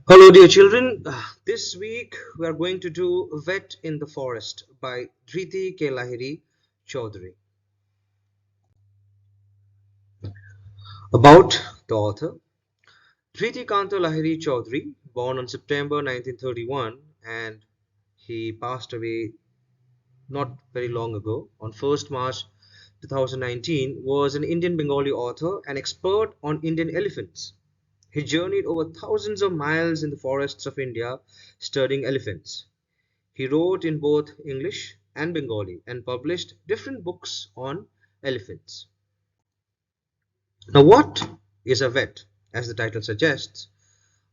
Hello, dear children. This week we are going to do Vet in the Forest by Dhriti K. Lahiri Chaudhary. About the author Dhriti Kanta Lahiri Chaudhary, born on September 1931, and he passed away not very long ago on 1st March 2019, was an Indian Bengali author and expert on Indian elephants. He journeyed over thousands of miles in the forests of India studying elephants. He wrote in both English and Bengali and published different books on elephants. Now, what is a vet? As the title suggests,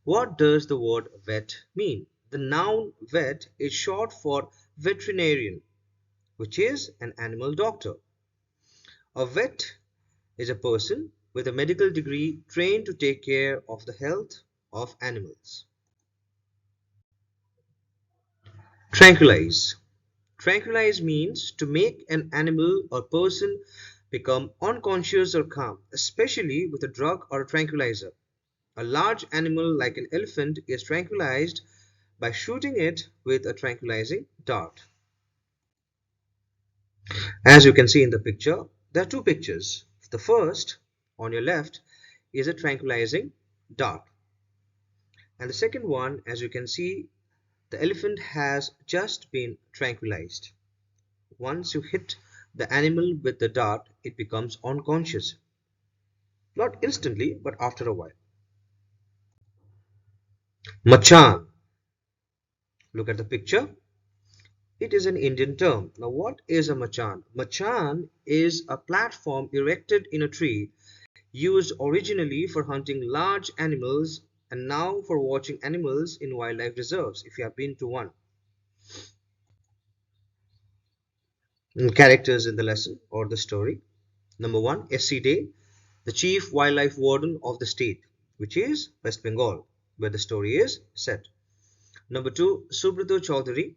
what does the word vet mean? The noun vet is short for veterinarian, which is an animal doctor. A vet is a person with a medical degree trained to take care of the health of animals. Tranquilize. Tranquilize means to make an animal or person become unconscious or calm, especially with a drug or a tranquilizer. A large animal like an elephant is tranquilized by shooting it with a tranquilizing dart. As you can see in the picture, there are two pictures. The first, on your left, is a tranquilizing dart. And the second one, as you can see, the elephant has just been tranquilized. Once you hit the animal with the dart, it becomes unconscious. Not instantly, but after a while. Machan. Look at the picture. It is an Indian term. Now, what is a machan? Machan is a platform erected in a tree used originally for hunting large animals and now for watching animals in wildlife reserves, if you have been to one. Characters in the lesson or the story. Number one, S.C. Day, the Chief Wildlife Warden of the state, which is West Bengal, where the story is set. Number two, Subrata Chaudhary,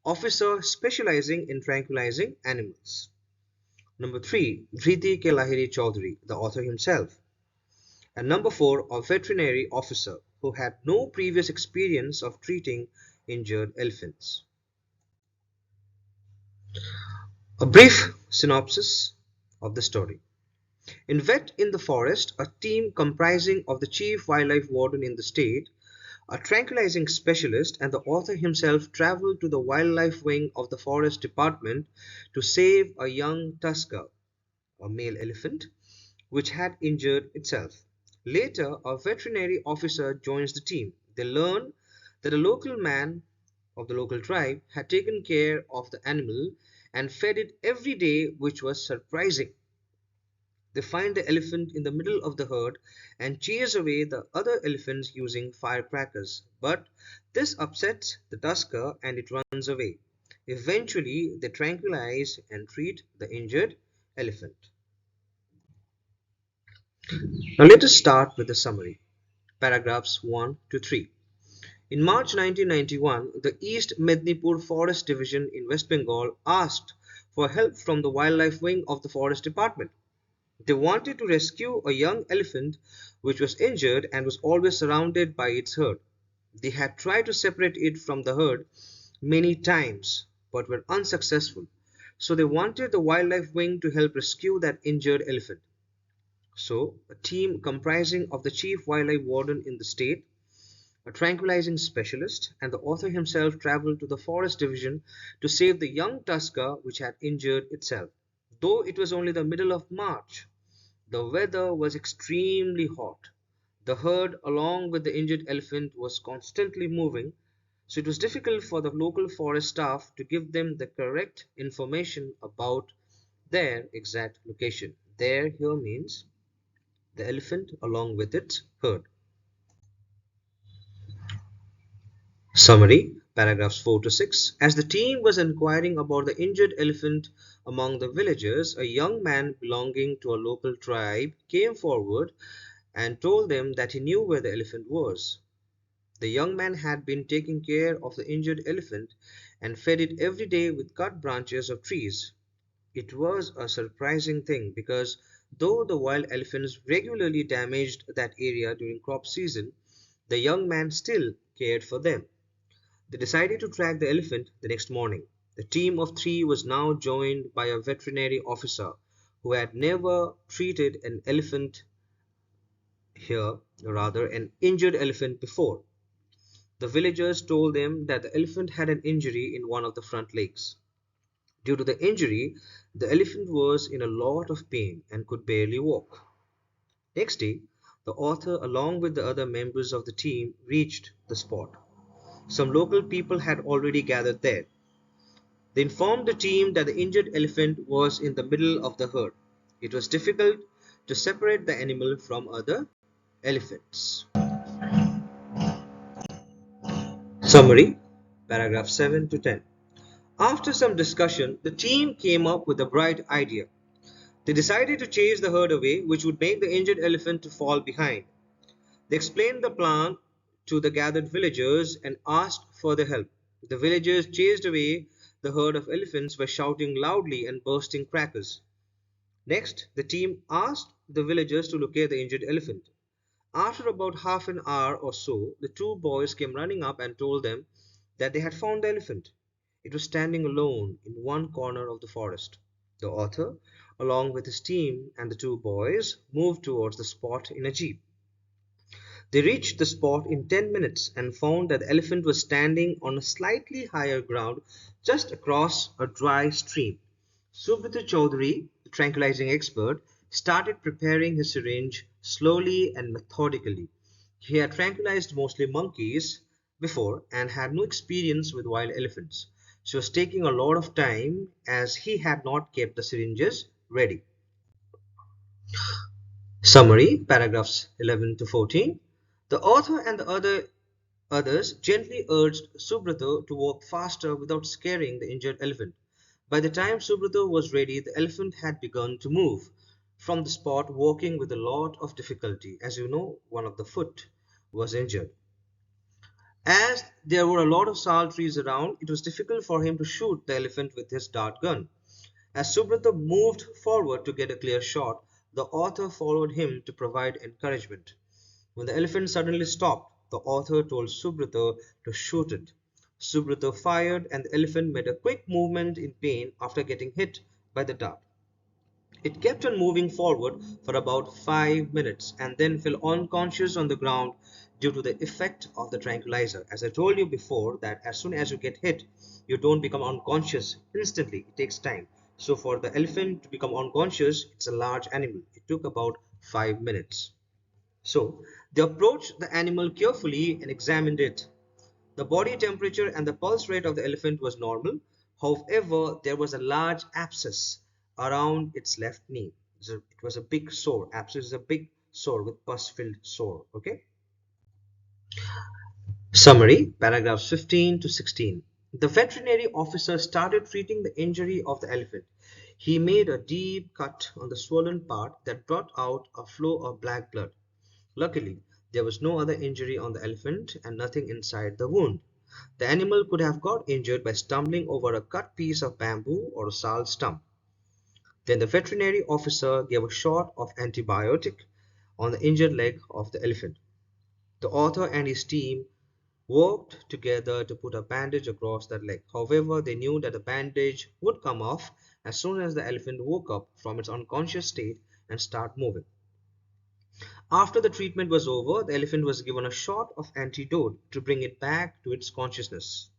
officer specializing in tranquilizing animals. Number three, Dhriti K. Lahiri Chaudhary, the author himself. And number four, a veterinary officer who had no previous experience of treating injured elephants. A brief synopsis of the story. In Vet in the Forest, a team comprising of the chief wildlife warden in the state, a tranquilizing specialist, and the author himself traveled to the wildlife wing of the forest department to save a young tusker, a male elephant, which had injured itself. Later, a veterinary officer joins the team. They learn that a local man of the local tribe had taken care of the animal and fed it every day, which was surprising. They find the elephant in the middle of the herd and chase away the other elephants using firecrackers. But this upsets the tusker and it runs away. Eventually, they tranquilize and treat the injured elephant. Now, let us start with the summary. Paragraphs 1 to 3. In March 1991, the East Mednipur Forest Division in West Bengal asked for help from the wildlife wing of the forest department. They wanted to rescue a young elephant which was injured and was always surrounded by its herd. They had tried to separate it from the herd many times but were unsuccessful. So they wanted the wildlife wing to help rescue that injured elephant. So, a team comprising of the chief wildlife warden in the state, a tranquilizing specialist, and the author himself traveled to the forest division to save the young tusker which had injured itself. Though it was only the middle of March, the weather was extremely hot. The herd, along with the injured elephant, was constantly moving, so it was difficult for the local forest staff to give them the correct information about their exact location. There here means the elephant along with its herd. Summary, paragraphs 4 to 6. As the team was inquiring about the injured elephant among the villagers, a young man belonging to a local tribe came forward and told them that he knew where the elephant was. The young man had been taking care of the injured elephant and fed it every day with cut branches of trees. It was a surprising thing because though the wild elephants regularly damaged that area during crop season, the young man still cared for them. They decided to track the elephant the next morning. The team of three was now joined by a veterinary officer who had never treated an elephant here, rather an injured elephant before. The villagers told them that the elephant had an injury in one of the front legs. Due to the injury, the elephant was in a lot of pain and could barely walk. Next day, the author, along with the other members of the team, reached the spot. Some local people had already gathered there. They informed the team that the injured elephant was in the middle of the herd. It was difficult to separate the animal from other elephants. Summary, paragraph 7 to 10. After some discussion, the team came up with a bright idea. They decided to chase the herd away, which would make the injured elephant to fall behind. They explained the plan to the gathered villagers and asked for their help. The villagers chased away the herd of elephants by shouting loudly and bursting crackers. Next, the team asked the villagers to locate the injured elephant. After about half an hour or so, the two boys came running up and told them that they had found the elephant. It was standing alone in one corner of the forest. The author, along with his team and the two boys, moved towards the spot in a jeep. They reached the spot in 10 minutes and found that the elephant was standing on a slightly higher ground just across a dry stream. Subrata Chaudhary, the tranquilizing expert, started preparing his syringe slowly and methodically. He had tranquilized mostly monkeys before and had no experience with wild elephants. So it was taking a lot of time as he had not kept the syringes ready. Summary, paragraphs 11 to 14. The author and the others gently urged Subrata to walk faster without scaring the injured elephant. By the time Subrata was ready, the elephant had begun to move from the spot, walking with a lot of difficulty. As you know, one of the foot was injured. As there were a lot of sal trees around, it was difficult for him to shoot the elephant with his dart gun. As Subrata moved forward to get a clear shot, the author followed him to provide encouragement. When the elephant suddenly stopped, the author told Subrata to shoot it. Subrata fired and the elephant made a quick movement in pain after getting hit by the dart. It kept on moving forward for about 5 minutes and then fell unconscious on the ground due to the effect of the tranquilizer. As I told you before, that as soon as you get hit, you don't become unconscious instantly. It takes time. So for the elephant to become unconscious, it's a large animal. It took about 5 minutes. So they approached the animal carefully and examined it. The body temperature and the pulse rate of the elephant was normal. However, there was a large abscess around its left knee. So it was a big sore. Abscess is a big sore with pus-filled sore. Okay. Summary, paragraphs 15 to 16. The veterinary officer started treating the injury of the elephant. He made a deep cut on the swollen part that brought out a flow of black blood. Luckily, there was no other injury on the elephant and nothing inside the wound. The animal could have got injured by stumbling over a cut piece of bamboo or a sal stump. Then the veterinary officer gave a shot of antibiotic on the injured leg of the elephant. The author and his team worked together to put a bandage across that leg. However, they knew that the bandage would come off as soon as the elephant woke up from its unconscious state and start moving. After the treatment was over, the elephant was given a shot of antidote to bring it back to its consciousness.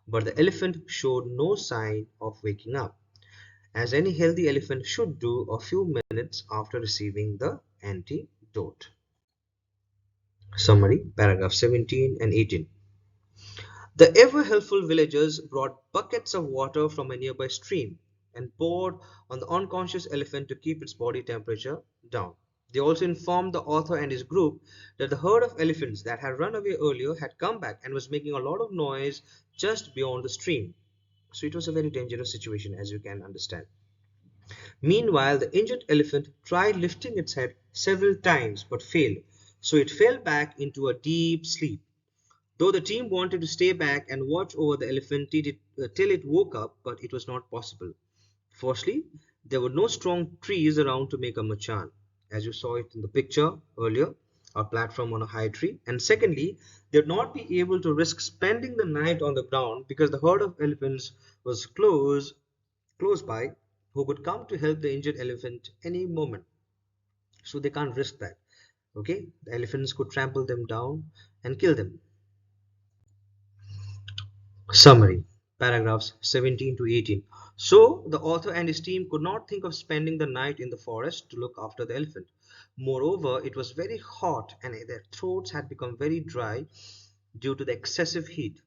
But the elephant showed no sign of waking up, as any healthy elephant should do a few minutes after receiving the antidote. Summary, paragraph 17 and 18. The ever-helpful villagers brought buckets of water from a nearby stream and poured on the unconscious elephant to keep its body temperature down. They also informed the author and his group that the herd of elephants that had run away earlier had come back and was making a lot of noise just beyond the stream. So it was a very dangerous situation, as you can understand. Meanwhile, the injured elephant tried lifting its head several times but failed, so it fell back into a deep sleep. Though the team wanted to stay back and watch over the elephant till it woke up, but it was not possible. Firstly, there were no strong trees around to make a machan, as you saw it in the picture earlier. or platform on a high tree. And secondly, they would not be able to risk spending the night on the ground because the herd of elephants was close by who could come to help the injured elephant any moment. So they can't risk that. Okay, the elephants could trample them down and kill them. Summary, paragraphs 17 to 18. So, the author and his team could not think of spending the night in the forest to look after the elephant. Moreover, it was very hot and their throats had become very dry due to the excessive heat.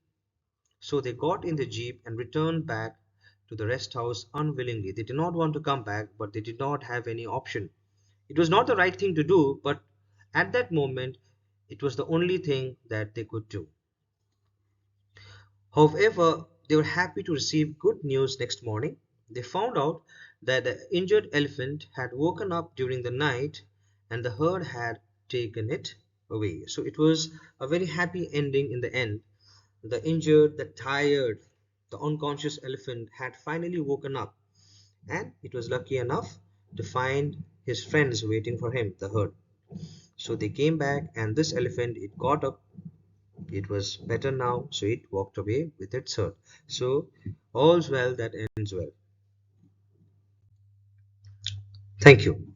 So, they got in the jeep and returned back to the rest house unwillingly. They did not want to come back, but they did not have any option. It was not the right thing to do, but at that moment, it was the only thing that they could do. However, they were happy to receive good news next morning. They found out that the injured elephant had woken up during the night and the herd had taken it away. So it was a very happy ending in the end. The injured, the tired, the unconscious elephant had finally woken up and it was lucky enough to find his friends waiting for him, the herd. So they came back and this elephant, it got up, it was better now, so it walked away with its herd. So all's well that ends well. Thank you.